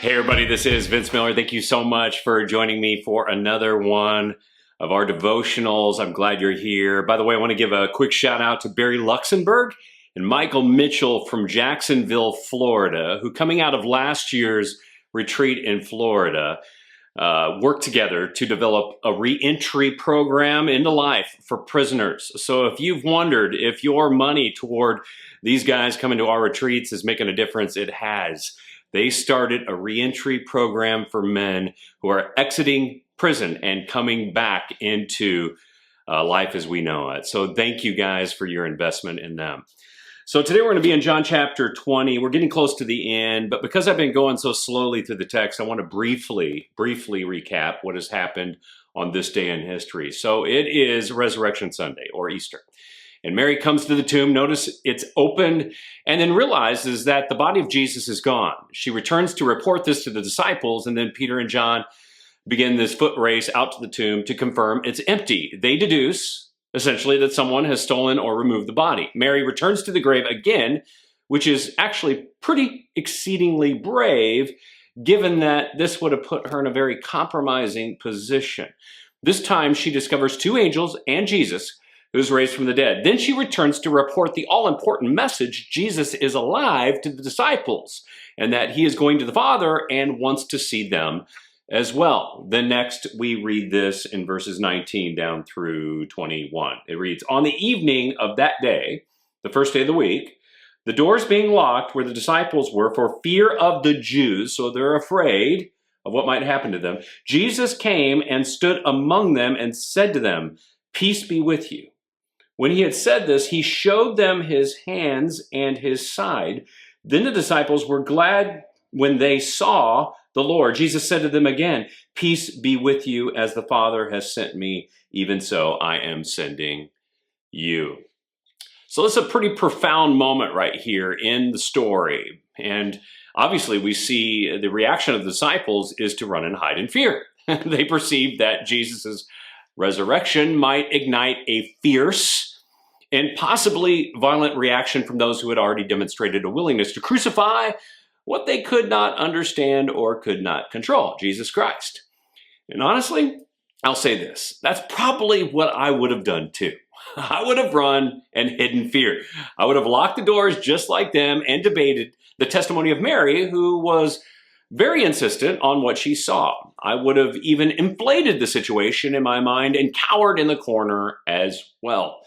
Hey everybody, this is Vince Miller. Thank you so much for joining me for another one of our devotionals. I'm glad you're here. By the way, I want to give a quick shout out to Barry Luxembourg and Michael Mitchell from Jacksonville, Florida, who coming out of last year's retreat in Florida, worked together to develop a reentry program into life for prisoners. So if you've wondered if your money toward these guys coming to our retreats is making a difference, it has. They started a reentry program for men who are exiting prison and coming back into life as we know it. So thank you guys for your investment in them. So today we're going to be in John chapter 20. We're getting close to the end, but because I've been going so slowly through the text, I want to briefly recap what has happened on this day in history. So it is Resurrection Sunday or Easter. And Mary comes to the tomb, notice it's open, and then realizes that the body of Jesus is gone. She returns to report this to the disciples, and then Peter and John begin this foot race out to the tomb to confirm it's empty. They deduce, essentially, that someone has stolen or removed the body. Mary returns to the grave again, which is actually pretty exceedingly brave, given that this would have put her in a very compromising position. This time, she discovers two angels and Jesus, who was raised from the dead. Then she returns to report the all-important message, Jesus is alive, to the disciples, and that he is going to the Father and wants to see them as well. Then next, we read this in verses 19 down through 21. It reads, on the evening of that day, the first day of the week, the doors being locked where the disciples were for fear of the Jews, so they're afraid of what might happen to them, Jesus came and stood among them and said to them, peace be with you. When he had said this, he showed them his hands and his side. Then the disciples were glad when they saw the Lord. Jesus said to them again, peace be with you, as the Father has sent me, even so I am sending you. So this is a pretty profound moment right here in the story. And obviously we see the reaction of the disciples is to run and hide in fear. They perceive that Jesus' resurrection might ignite a fierce and possibly violent reaction from those who had already demonstrated a willingness to crucify what they could not understand or could not control, Jesus Christ. And honestly, I'll say this, that's probably what I would have done too. I would have run and hidden fear. I would have locked the doors just like them and debated the testimony of Mary, who was very insistent on what she saw. I would have even inflated the situation in my mind and cowered in the corner as well.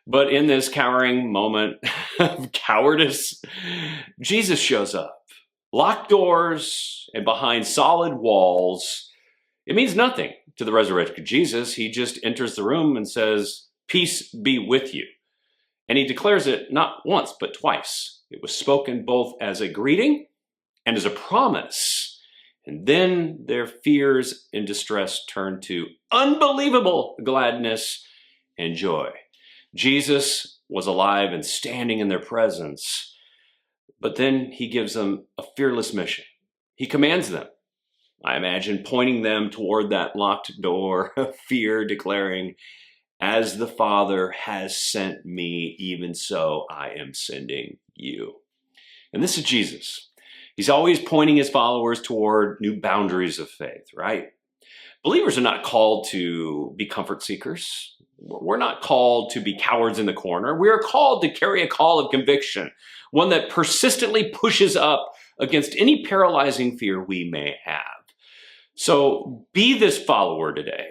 But in this cowering moment of cowardice, Jesus shows up. Locked doors and behind solid walls. It means nothing to the resurrected Jesus. He just enters the room and says, peace be with you. And he declares it not once, but twice. It was spoken both as a greeting and as a promise. And then their fears and distress turn to unbelievable gladness and joy. Jesus was alive and standing in their presence, but then he gives them a fearless mission. He commands them, I imagine, pointing them toward that locked door of fear, declaring, as the Father has sent me, even so I am sending you. And this is Jesus. He's always pointing his followers toward new boundaries of faith, right? Believers are not called to be comfort seekers. We're not called to be cowards in the corner. We are called to carry a call of conviction, one that persistently pushes up against any paralyzing fear we may have. So be this follower today.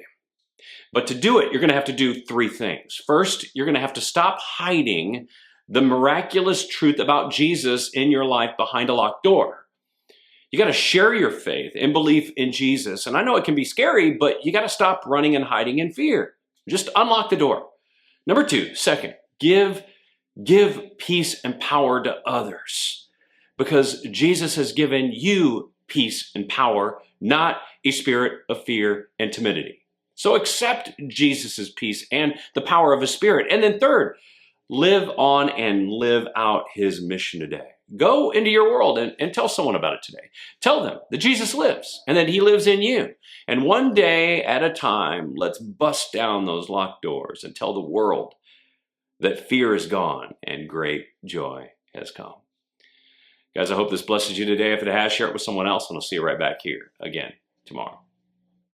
But to do it, you're going to have to do three things. First, you're going to have to stop hiding the miraculous truth about Jesus in your life behind a locked door. You got to share your faith and belief in Jesus. And I know it can be scary, but you got to stop running and hiding in fear. Just unlock the door. Number two, second, give peace and power to others, because Jesus has given you peace and power, not a spirit of fear and timidity. So accept Jesus' peace and the power of his spirit. And then third, live on and live out his mission today. Go into your world and tell someone about it today. Tell them that Jesus lives and that he lives in you. And one day at a time, let's bust down those locked doors and tell the world that fear is gone and great joy has come. Guys, I hope this blesses you today. If it has, share it with someone else, and I'll see you right back here again tomorrow.